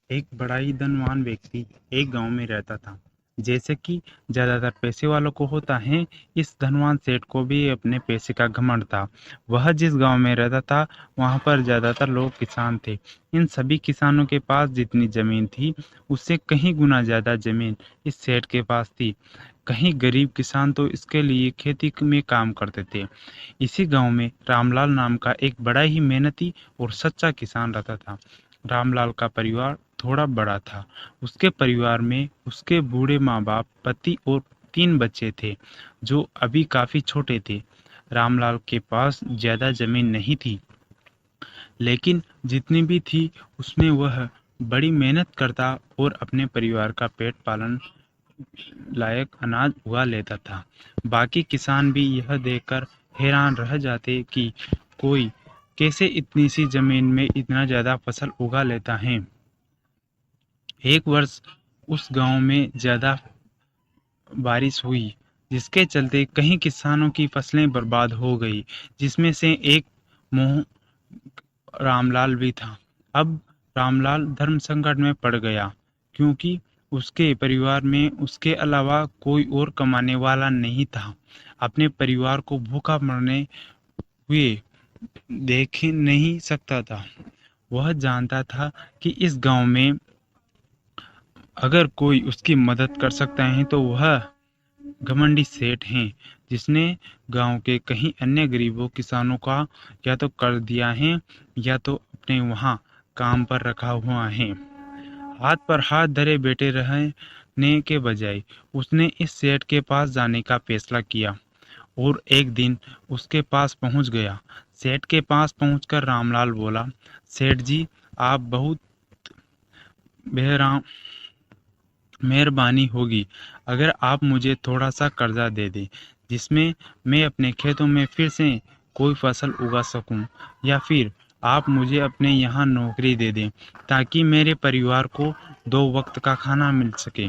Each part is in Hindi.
एक बड़ा ही धनवान व्यक्ति एक गांव में रहता था। जैसे कि ज्यादातर पैसे वालों को होता है, इस धनवान सेठ को भी अपने पैसे का घमंड था। वह जिस गांव में रहता था, वहां पर ज्यादातर लोग किसान थे। इन सभी किसानों के पास जितनी जमीन थी, उससे कहीं गुना ज्यादा जमीन इस सेठ के पास थी। कहीं गरीब किसान तो इसके लिए खेती में काम करते थे। इसी गांव में रामलाल नाम का एक बड़ा ही मेहनती और सच्चा किसान रहता था। रामलाल का परिवार थोड़ा बड़ा था। उसके परिवार में उसके बूढ़े माँ-बाप, पति और 3 बच्चे थे, जो अभी काफी छोटे थे। रामलाल के पास ज्यादा जमीन नहीं थी, लेकिन जितनी भी थी उसमें वह बड़ी मेहनत करता और अपने परिवार का पेट पालन लायक अनाज उगा लेता था। बाकी किसान भी यह देखकर हैरान रह जाते कि कोई कैसे इतनी सी जमीन में इतना ज्यादा फसल उगा लेता है। एक वर्ष उस गांव में ज्यादा बारिश हुई, जिसके चलते कई किसानों की फसलें बर्बाद हो गई, जिसमें से एक मोह रामलाल भी था। अब रामलाल धर्म संकट में पड़ गया, क्योंकि उसके परिवार में उसके अलावा कोई और कमाने वाला नहीं था। अपने परिवार को भूखा मरने हुए देख ही नहीं सकता था। वह जानता था कि इस गांव में अगर कोई उसकी मदद कर सकता है तो वह घमंडी सेठ हैं, जिसने गांव के कई अन्य गरीबों किसानों का या तो कर दिया है या तो अपने वहां काम पर रखा हुआ है। हाथ पर हाथ धरे बैठे रहने के बजाय उसने इस सेठ के पास जाने का फैसला किया और एक दिन उसके पास पहुंच गया। सेठ के पास पहुंचकर रामलाल बोला, सेठ जी, आप बहुत बेहरा मेहरबानी होगी अगर आप मुझे थोड़ा सा कर्जा दे दें, जिसमें मैं अपने खेतों में फिर से कोई फसल उगा सकूं, या फिर आप मुझे अपने यहाँ नौकरी दे दें ताकि मेरे परिवार को 2 वक्त का खाना मिल सके।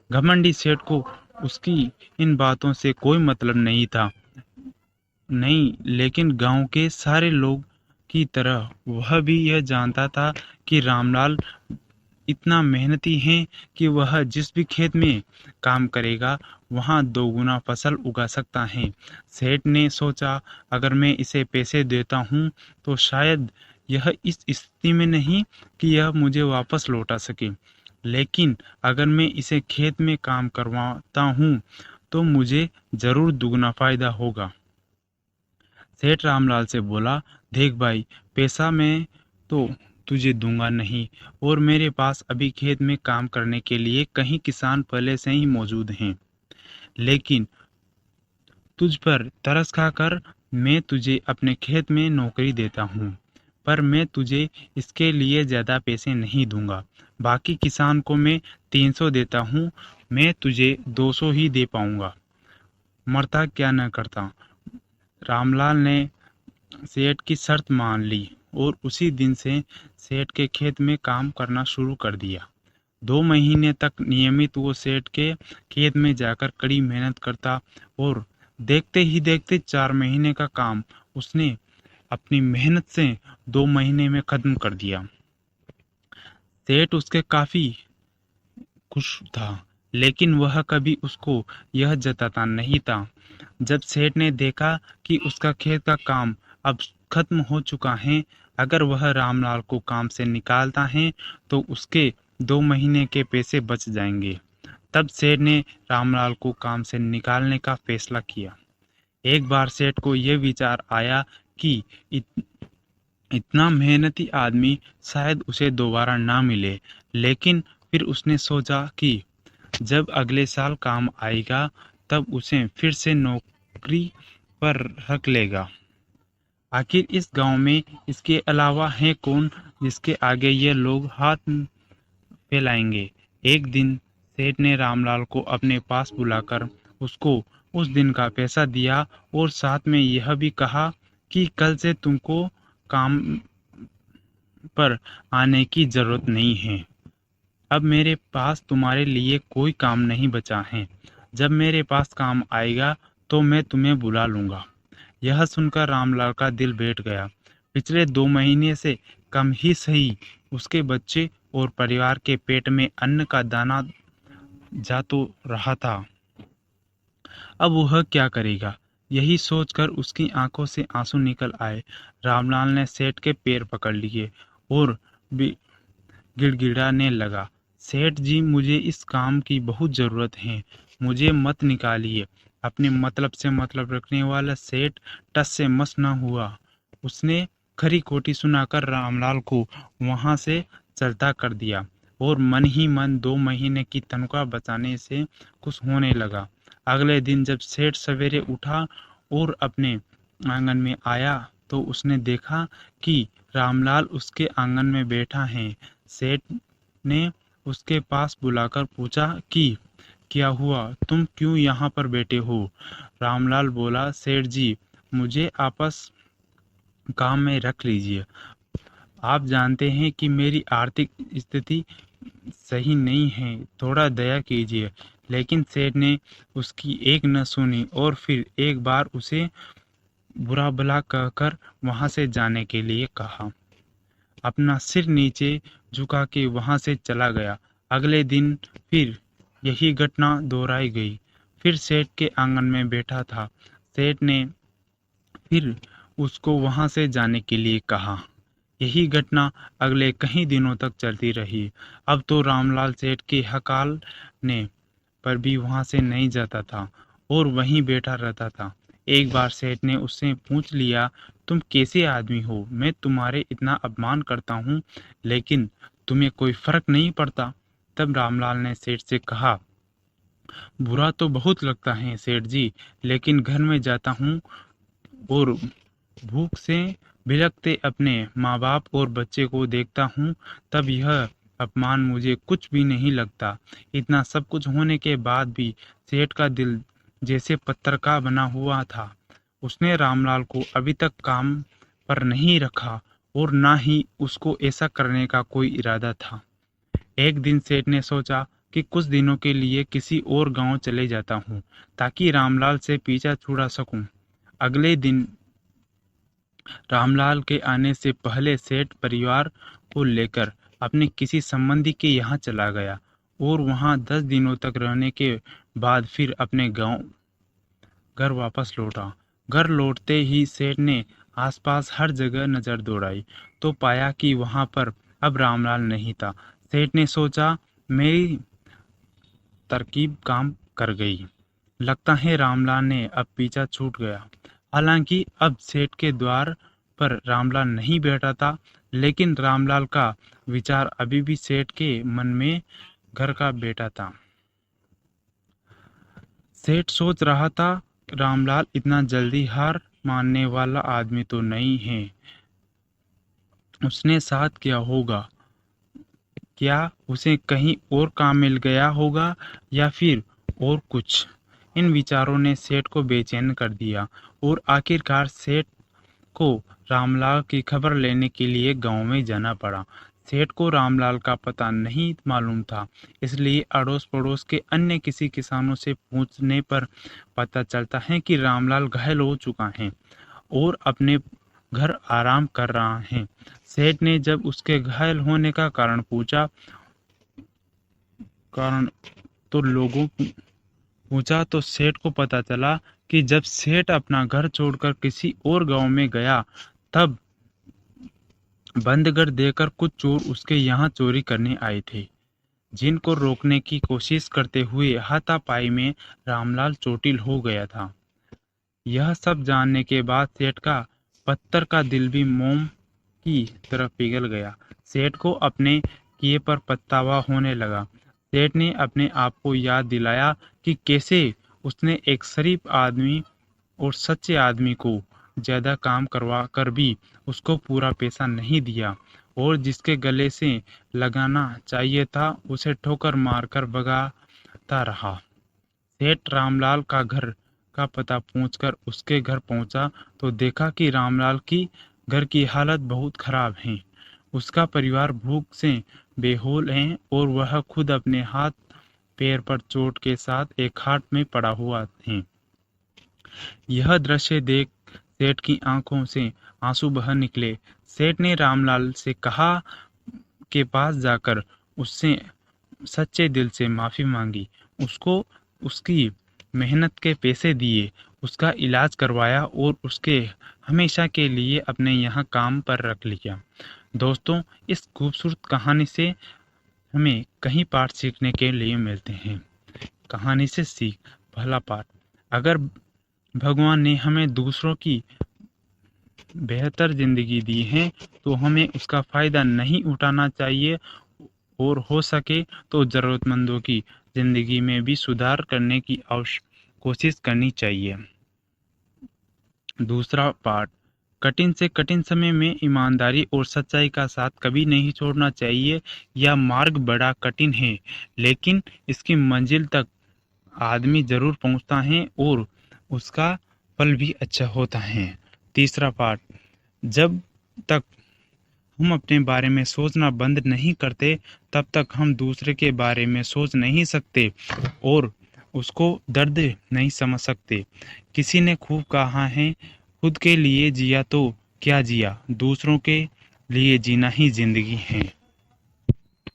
घमंडी सेठ को उसकी इन बातों से कोई मतलब नहीं था, नहीं, लेकिन गांव के सारे लोग की तरह वह भी यह जानता था कि रामलाल इतना मेहनती है कि वह जिस भी खेत में काम करेगा वहां 2 गुना फसल उगा सकता है। सेठ ने सोचा, अगर मैं इसे पैसे देता हूं तो शायद यह इस स्थिति में नहीं कि यह मुझे वापस लौटा सके, लेकिन अगर मैं इसे खेत में काम करवाता हूं तो मुझे जरूर दुगना फायदा होगा। सेठ रामलाल से बोला, देख भाई, पैसा मैं तो तुझे दूंगा नहीं, और मेरे पास अभी खेत में काम करने के लिए कई किसान पहले से ही मौजूद हैं, लेकिन तुझ पर तरस खाकर मैं तुझे अपने खेत में नौकरी देता हूँ, पर मैं तुझे इसके लिए ज़्यादा पैसे नहीं दूंगा। बाकी किसान को मैं 300 देता हूँ, मैं तुझे 200 ही दे पाऊंगा। मरता क्या न करता। रामलाल ने सेठ की शर्त मान ली और उसी दिन से सेठ के खेत में काम करना शुरू कर दिया। 2 महीने तक नियमित वो सेठ के खेत में जाकर कड़ी मेहनत करता और देखते ही देखते 4 महीने का काम उसने अपनी मेहनत से 2 महीने में खत्म कर दिया। सेठ उसके काफी खुश था, लेकिन वह कभी उसको यह जताता नहीं था। जब सेठ ने देखा कि उसका खेत का काम अब खत्म हो चुका है, अगर वह रामलाल को काम से निकालता है तो उसके 2 महीने के पैसे बच जाएंगे। तब सेठ ने रामलाल को काम से निकालने का फैसला किया। एक बार सेठ को यह विचार आया कि इतना मेहनती आदमी शायद उसे दोबारा ना मिले, लेकिन फिर उसने सोचा कि जब अगले साल काम आएगा तब उसे फिर से नौकरी पर रख लेगा। आखिर इस गांव में इसके अलावा है कौन जिसके आगे ये लोग हाथ फैलाएंगे। एक दिन सेठ ने रामलाल को अपने पास बुलाकर उसको उस दिन का पैसा दिया और साथ में यह भी कहा कि कल से तुमको काम पर आने की जरूरत नहीं है। अब मेरे पास तुम्हारे लिए कोई काम नहीं बचा है। जब मेरे पास काम आएगा तो मैं तुम्हें बुला लूंगा। यह सुनकर रामलाल का दिल बैठ गया। पिछले 2 महीने से कम ही सही, उसके बच्चे और परिवार के पेट में अन्न का दाना जा तो रहा था, अब वह क्या करेगा? यही सोचकर उसकी आंखों से आंसू निकल आए। रामलाल ने सेठ के पैर पकड़ लिए और गिड़गिड़ाने लगा, सेठ जी, मुझे इस काम की बहुत ज़रूरत है, मुझे मत निकालिए। अपने मतलब से मतलब रखने वाला सेठ टस से मस न हुआ। उसने खरी खोटी सुनाकर रामलाल को वहां से चलता कर दिया और मन ही मन 2 महीने की तनख्वाह बचाने से खुश होने लगा। अगले दिन जब सेठ सवेरे उठा और अपने आंगन में आया तो उसने देखा कि रामलाल उसके आंगन में बैठा है। सेठ ने उसके पास बुलाकर पूछा कि क्या हुआ, तुम क्यों यहाँ पर बैठे हो? रामलाल बोला, सेठ जी, मुझे आपस काम में रख लीजिए। आप जानते हैं कि मेरी आर्थिक स्थिति सही नहीं है, थोड़ा दया कीजिए। लेकिन सेठ ने उसकी एक न सुनी और फिर एक बार उसे बुरा भला कहकर वहां से जाने के लिए कहा। अपना सिर नीचे झुका के वहां से चला गया। अगले दिन फिर यही घटना दोहराई गई। फिर सेठ के आंगन में बैठा था। सेठ ने फिर उसको वहां से जाने के लिए कहा। यही घटना अगले कई दिनों तक चलती रही। अब तो रामलाल सेठ के हकालने पर भी वहां से नहीं जाता था और वहीं बैठा रहता था। एक बार सेठ ने उससे पूछ लिया, तुम कैसे आदमी हो? मैं तुम्हारे इतना अपमान करता हूँ, लेकिन तुम्हें कोई फर्क नहीं पड़ता। तब रामलाल ने सेठ से कहा, बुरा तो बहुत लगता है सेठ जी, लेकिन घर में जाता हूँ और भूख से बिलखते अपने माँ बाप और बच्चे को देखता हूँ, तब यह अपमान मुझे कुछ भी नहीं लगता। इतना सब कुछ होने के बाद भी सेठ का दिल जैसे पत्थर का बना हुआ था। उसने रामलाल को अभी तक काम पर नहीं रखा और ना ही उसको ऐसा करने का कोई इरादा था। एक दिन सेठ ने सोचा कि कुछ दिनों के लिए किसी और गांव चले जाता हूँ ताकि रामलाल से पीछा छुड़ा सकूं। अगले दिन रामलाल के आने से पहले सेठ परिवार को लेकर अपने किसी संबंधी के यहाँ चला गया और वहाँ 10 दिनों तक रहने के बाद फिर अपने गांव घर वापस लौटा। घर लौटते ही सेठ ने आसपास हर जगह नजर दौड़ाई तो पाया कि वहां पर अब रामलाल नहीं था। सेठ ने सोचा, मेरी तरकीब काम कर गई, लगता है रामलाल ने अब पीछा छूट गया। हालांकि अब सेठ के द्वार पर रामलाल नहीं बैठा था, लेकिन रामलाल का विचार अभी भी सेठ के मन में घर का बैठा था। सेठ सोच रहा था, रामलाल इतना जल्दी हार मानने वाला आदमी तो नहीं है। उसने साथ किया होगा, क्या उसे कहीं और काम मिल गया होगा या फिर और कुछ? इन विचारों ने सेठ को बेचैन कर दिया और आखिरकार सेठ को रामलाल की खबर लेने के लिए गांव में जाना पड़ा। सेठ को रामलाल का पता नहीं मालूम था, इसलिए अड़ोस पड़ोस के अन्य किसी किसानों से पूछने पर पता चलता है कि रामलाल घायल हो चुका है और अपने घर आराम कर रहा है। सेठ ने जब उसके घायल होने का कारण पूछा कारण तो लोगों पूछा तो सेठ को पता चला कि जब सेठ अपना घर छोड़कर किसी और गांव में गया, तब बंद घर देखकर कुछ चोर उसके यहाँ चोरी करने आए थे, जिनको रोकने की कोशिश करते हुए हाथापाई में रामलाल चोटिल हो गया था। यह सब जानने के बाद सेठ का पत्थर का दिल भी मोम की तरफ पिघल गया। सेठ को अपने किए पर पछतावा होने लगा। सेठ ने अपने आप को याद दिलाया कि कैसे उसने एक शरीफ आदमी और सच्चे आदमी को ज्यादा काम करवा कर भी उसको पूरा पैसा नहीं दिया और जिसके गले से लगाना चाहिए था उसे ठोकर मारकर भगाता रहा। सेठ रामलाल का घर का पता पूछकर उसके घर पहुंचा तो देखा कि रामलाल की घर की हालत बहुत खराब है। उसका परिवार भूख से बेहाल है और वह खुद अपने हाथ पैर पर चोट के साथ एक खाट में पड़ा हुआ है। यह दृश्य देख सेठ की आंखों से आंसू बह निकले। सेठ ने रामलाल से कहा के पास जाकर उससे सच्चे दिल से माफ़ी मांगी, उसको उसकी मेहनत के पैसे दिए, उसका इलाज करवाया और उसके हमेशा के लिए अपने यहाँ काम पर रख लिया। दोस्तों, इस खूबसूरत कहानी से हमें कई पाठ सीखने के लिए मिलते हैं। कहानी से सीख। पहला पाठ, अगर भगवान ने हमें दूसरों की बेहतर ज़िंदगी दी है तो हमें उसका फ़ायदा नहीं उठाना चाहिए और हो सके तो ज़रूरतमंदों की ज़िंदगी में भी सुधार करने की कोशिश करनी चाहिए। दूसरा पाठ, कठिन से कठिन समय में ईमानदारी और सच्चाई का साथ कभी नहीं छोड़ना चाहिए। यह मार्ग बड़ा कठिन है, लेकिन इसकी मंजिल तक आदमी ज़रूर पहुंचता है और उसका फल भी अच्छा होता है। तीसरा पाठ, जब तक हम अपने बारे में सोचना बंद नहीं करते, तब तक हम दूसरे के बारे में सोच नहीं सकते और उसको दर्द नहीं समझ सकते। किसी ने खूब कहा है, खुद के लिए जिया तो क्या जिया, दूसरों के लिए जीना ही जिंदगी है।